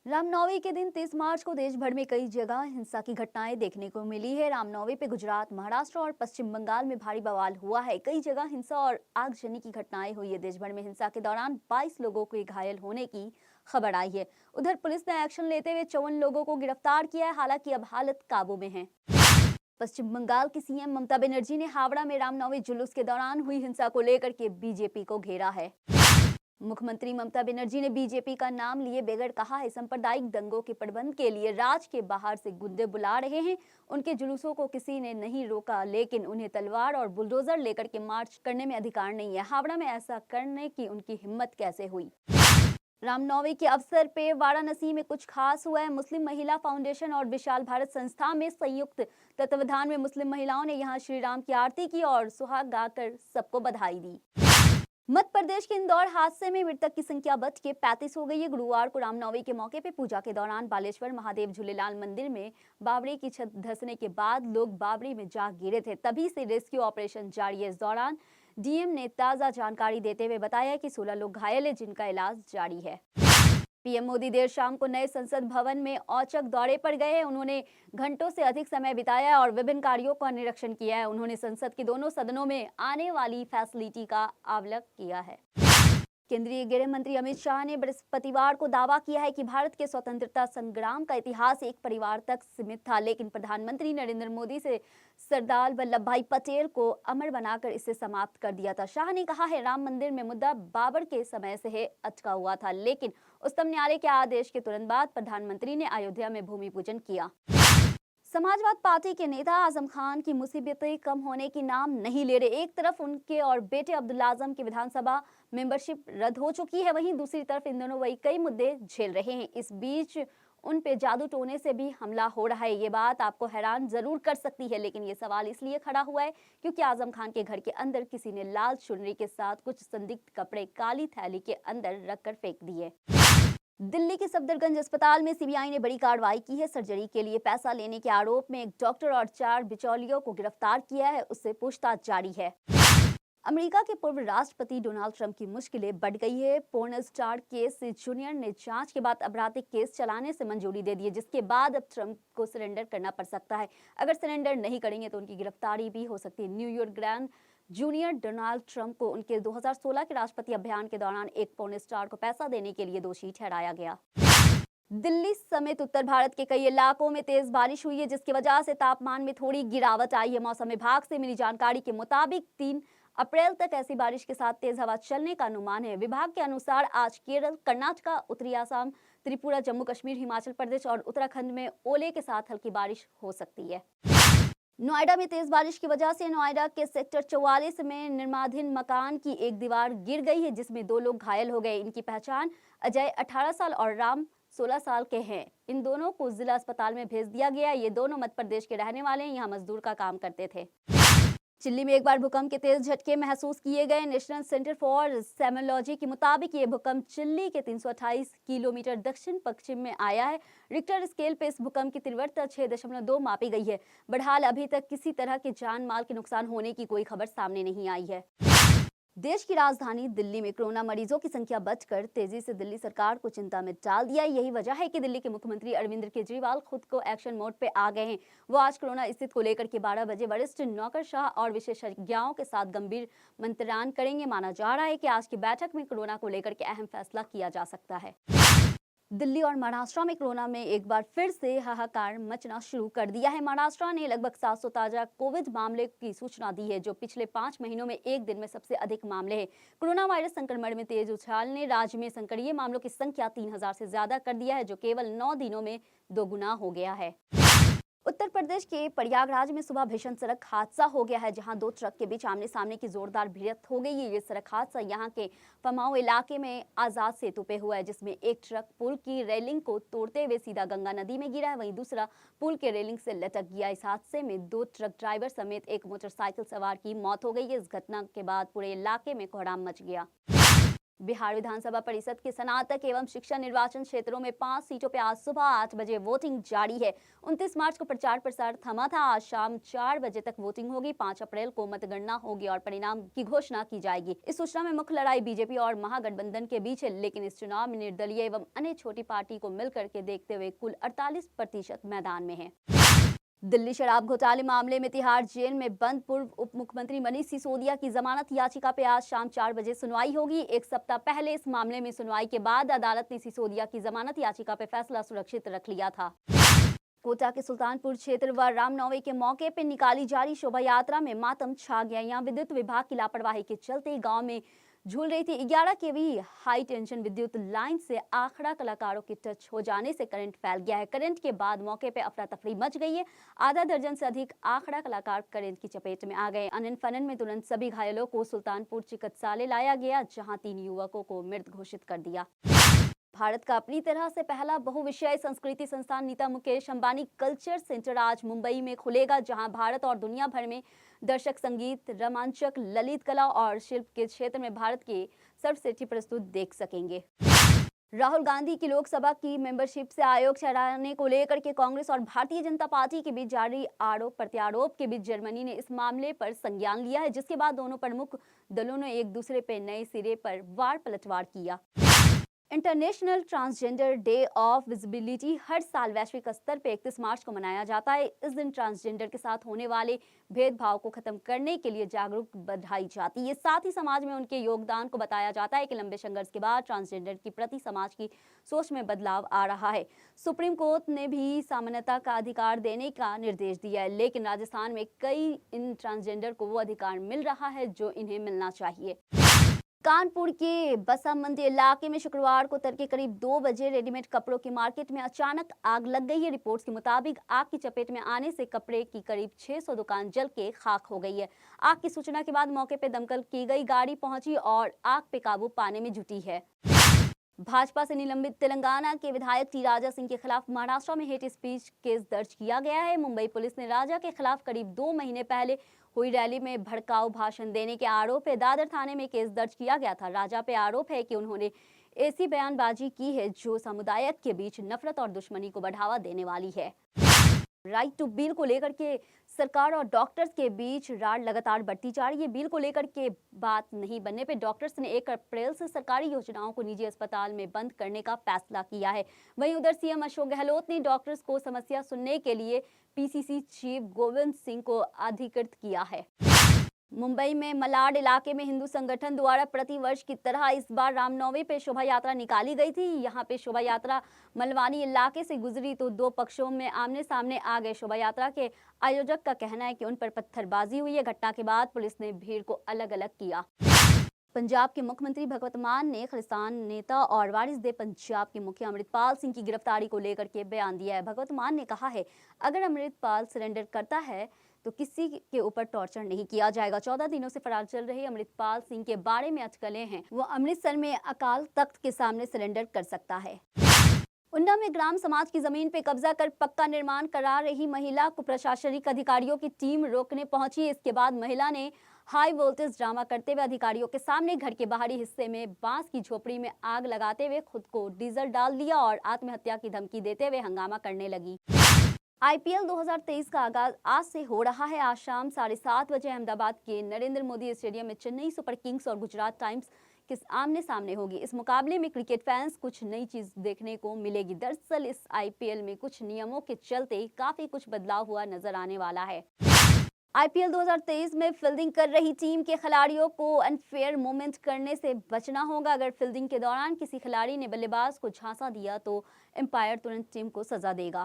रामनवमी के दिन 30 मार्च को देश भर में कई जगह हिंसा की घटनाएं देखने को मिली है। रामनवमी पे गुजरात, महाराष्ट्र और पश्चिम बंगाल में भारी बवाल हुआ है। कई जगह हिंसा और आगजनी की घटनाएं हुई है। देश भर में हिंसा के दौरान 22 लोगों के घायल होने की खबर आई है। उधर पुलिस ने एक्शन लेते हुए 54 लोगों को गिरफ्तार किया है। हालांकि अब हालत काबू में है। पश्चिम बंगाल की सीएम ममता बनर्जी ने हावड़ा में रामनवमी जुलूस के दौरान हुई हिंसा को लेकर के बीजेपी को घेरा है। मुख्यमंत्री ममता बनर्जी ने बीजेपी का नाम लिए बगैर कहा है, सांप्रदायिक दंगों के प्रबंध के लिए राज्य के बाहर से गुंडे बुला रहे हैं। उनके जुलूसों को किसी ने नहीं रोका, लेकिन उन्हें तलवार और बुलडोजर लेकर के मार्च करने में अधिकार नहीं है। हावड़ा में ऐसा करने की उनकी हिम्मत कैसे हुई? रामनवमी के अवसर पे वाराणसी में कुछ खास हुआ है। मुस्लिम महिला फाउंडेशन और विशाल भारत संस्था में संयुक्त तत्वावधान में मुस्लिम महिलाओं ने यहां श्री राम की आरती की और सुहाग गाकर सबको बधाई दी। मध्य प्रदेश के इंदौर हादसे में मृतक की संख्या बढ़ के 35 हो गई है। गुरुवार को रामनवमी के मौके पे पूजा के दौरान बालेश्वर महादेव झूलेलाल मंदिर में बावड़ी की छत धंसने के बाद लोग बावड़ी में जा गिरे थे। तभी से रेस्क्यू ऑपरेशन जारी है। इस दौरान डीएम ने ताजा जानकारी देते हुए बताया कि 16 लोग घायल है, जिनका इलाज जारी है। पीएम मोदी देर शाम को नए संसद भवन में औचक दौरे पर गए हैं। उन्होंने घंटों से अधिक समय बिताया और विभिन्न कार्यों का निरीक्षण किया है। उन्होंने संसद के दोनों सदनों में आने वाली फैसिलिटी का अवलोकन किया है। केंद्रीय गृह मंत्री अमित शाह ने बृहस्पतिवार को दावा किया है कि भारत के स्वतंत्रता संग्राम का इतिहास एक परिवार तक सीमित था, लेकिन प्रधानमंत्री नरेंद्र मोदी से सरदार वल्लभ भाई पटेल को अमर बनाकर इसे समाप्त कर दिया था। शाह ने कहा है, राम मंदिर में मुद्दा बाबर के समय से अटका हुआ था, लेकिन उच्चतम न्यायालय के आदेश के तुरंत बाद प्रधानमंत्री ने अयोध्या में भूमि पूजन किया। समाजवाद पार्टी के नेता आजम खान की मुसीबतें कम होने की नाम नहीं ले रहे। एक तरफ उनके और बेटे अब्दुल आजम की विधानसभा मेंबरशिप रद्द हो चुकी है, वहीं दूसरी तरफ इन दोनों वही कई मुद्दे झेल रहे हैं। इस बीच उन पे जादू टोने से भी हमला हो रहा है। ये बात आपको हैरान जरूर कर सकती है, लेकिन ये सवाल इसलिए खड़ा हुआ है क्योंकि आजम खान के घर के अंदर किसी ने लाल चुनरी के साथ कुछ संदिग्ध कपड़े काली थैली के अंदर रखकर फेंक दिए। दिल्ली के सफदरजंग अस्पताल में सीबीआई ने बड़ी कार्रवाई की है। सर्जरी के लिए पैसा लेने के आरोप में एक डॉक्टर और 4 बिचौलियों को गिरफ्तार किया है। उससे पूछताछ जारी है। अमेरिका के पूर्व राष्ट्रपति डोनाल्ड ट्रंप की मुश्किलें बढ़ गई है। पोर्न स्टार केस जूनियर ने जांच के बाद आपराधिक केस चलाने से मंजूरी दे दी है, जिसके बाद अब ट्रंप को सरेंडर करना पड़ सकता है। अगर सरेंडर नहीं करेंगे तो उनकी गिरफ्तारी भी हो सकती है। New York grand junior Donald Trump को उनके 2016 के राष्ट्रपति अभियान के दौरान एक पोर्न स्टार को पैसा देने के लिए दोषी ठहराया गया। दिल्ली समेत उत्तर भारत के कई इलाकों में तेज बारिश हुई है, जिसकी वजह से तापमान में थोड़ी गिरावट आई है। मौसम विभाग से मिली जानकारी के मुताबिक 3 अप्रैल तक ऐसी बारिश के साथ तेज हवा चलने का अनुमान है। विभाग के अनुसार आज केरल, कर्नाटक, उत्तरी असम, त्रिपुरा, जम्मू कश्मीर, हिमाचल प्रदेश और उत्तराखंड में ओले के साथ हल्की बारिश हो सकती है। नोएडा में तेज बारिश की वजह से नोएडा के सेक्टर 44 में निर्माणाधीन मकान की एक दीवार गिर गई है, जिसमें 2 लोग घायल हो गए। इनकी पहचान अजय 18 साल और राम 16 साल के हैं। इन दोनों को जिला अस्पताल में भेज दिया गया। ये दोनों मध्य प्रदेश के रहने वाले हैं, यहाँ मजदूर का काम करते थे। चिल्ली में एक बार भूकंप के तेज झटके महसूस किए गए। नेशनल सेंटर फॉर सेस्मोलॉजी के मुताबिक ये भूकंप चिल्ली के 328 किलोमीटर दक्षिण पश्चिम में आया है। रिक्टर स्केल पे इस भूकंप की तीव्रता 6.2 मापी गई है। बहरहाल अभी तक किसी तरह के जान माल के नुकसान होने की कोई खबर सामने नहीं आई है। देश की राजधानी दिल्ली में कोरोना मरीजों की संख्या बढ़कर तेजी से दिल्ली सरकार को चिंता में डाल दिया। यही वजह है कि दिल्ली के मुख्यमंत्री अरविंद केजरीवाल खुद को एक्शन मोड पे आ गए हैं। वो आज कोरोना स्थिति को लेकर के 12 बजे वरिष्ठ नौकरशाह और विशेषज्ञों के साथ गंभीर मंत्रणा करेंगे। माना जा रहा है कि आज की बैठक में कोरोना को लेकर के अहम फैसला किया जा सकता है। दिल्ली और महाराष्ट्र में कोरोना में एक बार फिर से हाहाकार मचना शुरू कर दिया है। महाराष्ट्र ने लगभग 700 ताजा कोविड मामले की सूचना दी है, जो पिछले 5 महीनों में एक दिन में सबसे अधिक मामले हैं। कोरोना वायरस संक्रमण में तेज उछाल ने राज्य में सक्रिय मामलों की संख्या 3000 से ज्यादा कर दिया है, जो केवल 9 दिनों में दोगुना हो गया है। उत्तर प्रदेश के प्रयागराज में सुबह भीषण सड़क हादसा हो गया है, जहां 2 ट्रक के बीच आमने सामने की जोरदार भिड़ंत हो गई है। ये सड़क हादसा यहां के फमाओ इलाके में आजाद सेतु पे हुआ है, जिसमें एक ट्रक पुल की रेलिंग को तोड़ते हुए सीधा गंगा नदी में गिरा है, वहीं दूसरा पुल के रेलिंग से लटक गया। इस हादसे में 2 ट्रक ड्राइवर समेत एक मोटरसाइकिल सवार की मौत हो गई है। इस घटना के बाद पूरे इलाके में कोहराम मच गया। बिहार विधानसभा परिषद के स्नातक एवं शिक्षा निर्वाचन क्षेत्रों में 5 सीटों पर आज सुबह 8 बजे वोटिंग जारी है। 29 मार्च को प्रचार प्रसार थमा था। आज शाम 4 बजे तक वोटिंग होगी। 5 अप्रैल को मतगणना होगी और परिणाम की घोषणा की जाएगी। इस सूचना में मुख्य लड़ाई बीजेपी और महागठबंधन के बीच है, लेकिन इस चुनाव में निर्दलीय एवं अन्य छोटी पार्टी को मिलकर के देखते हुए कुल 48% मैदान में है। दिल्ली शराब घोटाले मामले में तिहाड़ जेल में बंद पूर्व उप मुख्यमंत्री मनीष सिसोदिया की जमानत याचिका पर आज शाम 4 बजे सुनवाई होगी। एक सप्ताह पहले इस मामले में सुनवाई के बाद अदालत ने सिसोदिया की जमानत याचिका पर फैसला सुरक्षित रख लिया था। कोटा के सुल्तानपुर क्षेत्र व रामनवमी के मौके पर निकाली जा रही शोभा यात्रा में मातम छा गया। यहाँ विद्युत विभाग की लापरवाही के चलते गांव में झूल रही थी 11 केवी हाई टेंशन विद्युत लाइन से आखड़ा कलाकारों के टच हो जाने से करंट फैल गया है। करंट के बाद मौके पे अफरा तफरी मच गई है। आधा दर्जन से अधिक आखड़ा कलाकार करंट की चपेट में आ गए। अनन फनन में तुरंत सभी घायलों को सुल्तानपुर चिकित्सालय लाया गया, जहां 3 युवकों को मृत घोषित कर दिया। भारत का अपनी तरह से पहला बहुविषयीय संस्कृति संस्थान नीता मुकेश अंबानी कल्चर सेंटर आज मुंबई में खुलेगा, जहां भारत और दुनिया भर में दर्शक संगीत, रोमांचक, ललित कला और शिल्प के क्षेत्र में भारत के सर्वश्रेष्ठ प्रस्तुत देख सकेंगे। राहुल गांधी की लोकसभा की मेंबरशिप से आयोग हटाने को लेकर के कांग्रेस और भारतीय जनता पार्टी के बीच जारी आरोप प्रत्यारोप के बीच जर्मनी ने इस मामले पर संज्ञान लिया है, जिसके बाद दोनों प्रमुख दलों ने एक दूसरे पर नए सिरे पर वार पलटवार किया। International transgender day of visibility हर साल वैश्विक स्तर पर 31 मार्च को मनाया जाता है। इस दिन ट्रांसजेंडर के साथ होने वाले भेदभाव को खत्म करने के लिए जागरूक बढ़ाई जाती है। साथ ही समाज में उनके योगदान को बताया जाता है कि लंबे संघर्ष के बाद ट्रांसजेंडर के प्रति समाज की सोच में बदलाव आ रहा है। सुप्रीम कोर्ट ने भी समानता का अधिकार देने का निर्देश दिया है, लेकिन राजस्थान में कई इन ट्रांसजेंडर को वो अधिकार मिल रहा है जो इन्हें मिलना चाहिए। कानपुर के बसा मंडी इलाके में शुक्रवार को तड़के करीब 2 बजे रेडीमेड कपड़ों की मार्केट में अचानक आग लग गई है। रिपोर्ट्स के मुताबिक आग की चपेट में आने से कपड़े की करीब 600 दुकान जल के खाक हो गई है। आग की सूचना के बाद मौके पर दमकल की गई गाड़ी पहुंची और आग पे काबू पाने में जुटी है। भाजपा से निलंबित तेलंगाना के विधायक टी राजा सिंह के खिलाफ महाराष्ट्र में हेट स्पीच केस दर्ज किया गया है। मुंबई पुलिस ने राजा के खिलाफ करीब 2 महीने पहले हुई रैली में भड़काऊ भाषण देने के आरोप है दादर थाने में केस दर्ज किया गया था। राजा पे आरोप है कि उन्होंने ऐसी बयानबाजी की है जो समुदाय के बीच नफरत और दुश्मनी को बढ़ावा देने वाली है। राइट टू बिल को लेकर के सरकार और डॉक्टर्स के बीच रार लगातार बढ़ती जा रही है। बिल को लेकर के बात नहीं बनने पे डॉक्टर्स ने 1 अप्रैल से सरकारी योजनाओं को निजी अस्पताल में बंद करने का फैसला किया है। वहीं उधर सीएम अशोक गहलोत ने डॉक्टर्स को समस्या सुनने के लिए पीसीसी चीफ गोविंद सिंह को अधिकृत किया है। मुंबई में मलाड इलाके में हिंदू संगठन द्वारा प्रतिवर्ष की तरह इस बार रामनवमी पे शोभा यात्रा निकाली गई थी। यहाँ पे शोभा यात्रा मलवानी इलाके से गुजरी तो 2 पक्षों में आमने सामने आ गए। शोभा यात्रा के आयोजक का कहना है कि उन पर पत्थरबाजी हुई है। घटना के बाद पुलिस ने भीड़ को अलग अलग किया। पंजाब के मुख्यमंत्री भगवंत मान ने खालिस्तान नेता और वारिस पंजाब के मुखिया अमृतपाल सिंह की गिरफ्तारी को लेकर के बयान दिया है। भगवंत मान ने कहा है, अगर अमृतपाल सरेंडर करता है तो किसी के ऊपर टॉर्चर नहीं किया जाएगा। 14 दिनों से फरार चल रहे अमृतपाल सिंह के बारे में अटकलें हैं। वो अमृतसर में अकाल तख्त के सामने सरेंडर कर सकता है। उन्ना में ग्राम समाज की जमीन पे कब्जा कर पक्का निर्माण करा रही महिला को प्रशासनिक अधिकारियों की टीम रोकने पहुंची। इसके बाद महिला ने हाई वोल्टेज ड्रामा करते हुए अधिकारियों के सामने घर के बाहरी हिस्से में बांस की झोपड़ी में आग लगाते हुए खुद को डीजल डाल दिया और आत्महत्या की धमकी देते हुए हंगामा करने लगी। आईपीएल 2023 का आगाज आज से हो रहा है। आज शाम 7:30 बजे अहमदाबाद के नरेंद्र मोदी स्टेडियम में चेन्नई सुपर किंग्स और गुजरात टाइम्स के आमने सामने होगी। इस मुकाबले में क्रिकेट फैंस कुछ नई चीज देखने को मिलेगी। दरअसल इस आईपीएल में कुछ नियमों के चलते काफी कुछ बदलाव हुआ नजर आने वाला है। आईपीएल 2023 में फील्डिंग कर रही टीम के खिलाड़ियों को अनफेयर मूवमेंट करने से बचना होगा। अगर फील्डिंग के दौरान किसी खिलाड़ी ने बल्लेबाज को झांसा दिया तो एम्पायर तुरंत टीम को सजा देगा।